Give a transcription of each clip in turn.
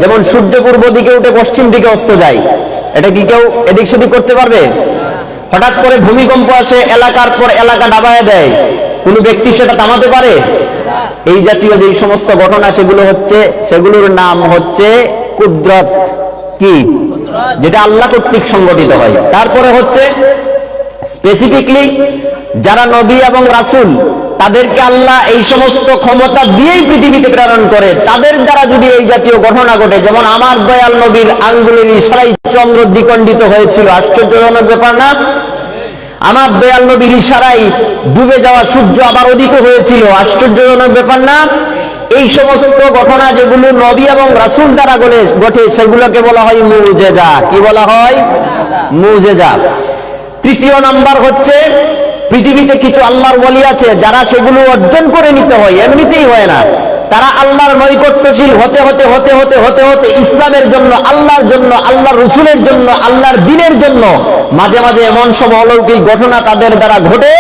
যেমন সূর্য পূর্ব দিকে উঠে পশ্চিম দিকে অস্ত যায়, এটা কি কেউ এদিক সেদিক করতে পারবে? হঠাৎ করে ভূমিকম্প আসে, এলাকার পর এলাকা ডাবায় দেয়, কোনো ব্যক্তি সেটা থামাতে পারে? এই জাতীয় যে সমস্ত ঘটনা সেগুলোর নাম হচ্ছে কুদরত, কি যেটা আল্লাহ কর্তৃক সংগঠিত হয়। তারপরে হচ্ছে স্পেসিফিকলি যারা নবী এবং রাসূল, তাদেরকে আল্লাহ এই সমস্ত ক্ষমতা দিয়েই পৃথিবীতে প্রেরণ করে, তাদের দ্বারা যদি এই জাতীয় ঘটনা ঘটে, যেমন আমার দয়াল নবীর আঙ্গুলের ইশারায় চন্দ্র দ্বিখণ্ডিত হয়েছিল, আশ্চর্যজনক ব্যাপার না? আমার দয়াল নবীর ইশারায় ডুবে যাওয়া সূর্য আবার উদিত হয়েছিল, আশ্চর্যজনক ব্যাপার না? এই সমস্ত ঘটনা যেগুলো নবী এবং রাসূল দ্বারা ঘটে, সেগুলোকে বলা হয় মুজিজা। কি বলা হয়? মুজিজা। তৃতীয় নাম্বার হচ্ছে, পৃথিবীতে কিছু আল্লাহর ওলি আছে যারা সেগুলো অর্জন করে নিতে হয়, এমনিতেই হয় না। তারা আল্লাহর নৈকট্যশীল হতে হতে হতে হতে হতে হতে ইসলামের জন্য, আল্লাহর জন্য, আল্লাহর রসুলের জন্য, আল্লাহর দ্বীনের জন্য মাঝে মাঝে এমন সব অলৌকিক ঘটনা তাদের দ্বারা ঘটে,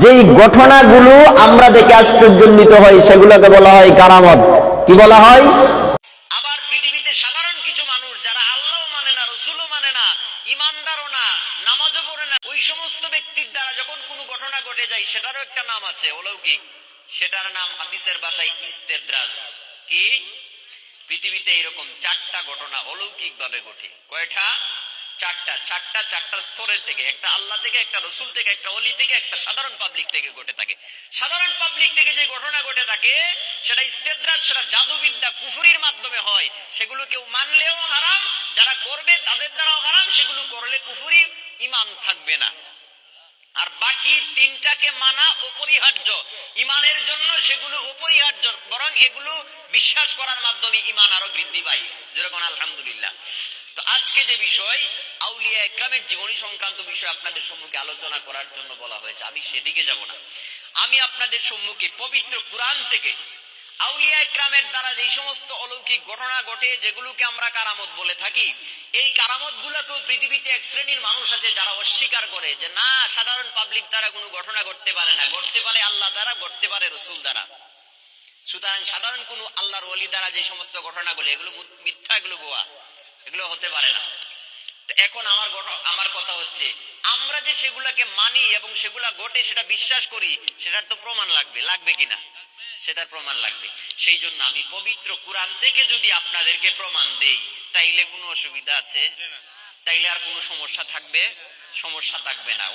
যেই ঘটনাগুলো আমরা দেখে আশ্চর্যান্বিত হই, সেগুলোকে বলা হয় কারামত। কি বলা হয়? আবার পৃথিবীতে সাধারণ কিছু মানুষ যারা আল্লাহও মানে না, রসুলও মানে না, ইমানদারও না, নামাজও পড়ে না, ওই সমস্ত ব্যক্তির দ্বারা যখন কোনো ঘটনা ঘটে যায়, সেটারও একটা নাম আছে, অলৌকিক। সেটার নাম হাদিসের ভাষায় ইস্তেদ্রাজ। কি? পৃথিবীতে এরকম 4টা ঘটনা অলৌকিক ভাবে ঘটে। কয়টা? 4টা স্তরের থেকে, একটা আল্লাহ থেকে, একটা রসুল থেকে, একটা ওলি থেকে, একটা সাধারণ পাবলিক থেকে ঘটে থাকে। সাধারণ পাবলিক থেকে যে ঘটনা ঘটে থাকে সেটা ইস্তেদ্রাজ, সেটা জাদুবিদ্যা, কুফরির মাধ্যমে হয়। সেগুলো কেউ মানলেও হারাম, যারা করবে তাদের দ্বারাও হারাম, সেগুলো করলে কুফরি, ঈমান থাকবে না। আর বাকি 3টাকে মানা অপরিহার্য, ঈমানের জন্য সেগুলো অপরিহার্য, বরং এগুলো বিশ্বাস করার মাধ্যমে ঈমান আরো বৃদ্ধি পায়, যেরকম আলহামদুলিল্লাহ। তো আজকে যে বিষয় আউলিয়া ইকরামের জীবনী সংক্রান্ত বিষয় আপনাদের সম্মুখে আলোচনা করার জন্য বলা হয়েছে, আমি সেদিকে যাব না। আমি আপনাদের সম্মুখে পবিত্র কুরআন থেকে আউলিয়া ইকরামের দ্বারা যে সমস্ত অলৌকিক ঘটনা ঘটে, যেগুলোকে আমরা কারামত বলে থাকি, এই কারামত গুলোকেও পৃথিবীতে এক শ্রেণীর মানুষ আছে যারা অস্বীকার করে যে না, সাধারণ পাবলিক দ্বারা কোনো ঘটনা ঘটতে পারে না, ঘটতে পারে আল্লাহ দ্বারা, ঘটতে পারে রসুল দ্বারা। সুতরাং সাধারণ কোন আল্লাহর ওলি দ্বারা যে সমস্ত ঘটনাগুলো, এগুলো মিথ্যা, এগুলো ভুয়া, এগুলো হতে পারে না। এখন আমার কথা হচ্ছে, আমরা যে সেগুলাকে মানি এবং সেগুলা ঘটে সেটা বিশ্বাস করি, সেটার তো প্রমাণ লাগবে, লাগবে কিনা? সেটার প্রমাণ লাগবে। সেই জন্য আমি পবিত্র কুরআন থেকে যদি আপনাদেরকে প্রমাণ দেই, তাইলে কোনো অসুবিধা আছে? তাইলে আর কোনো সমস্যা থাকবে? সমস্যা থাকবে না।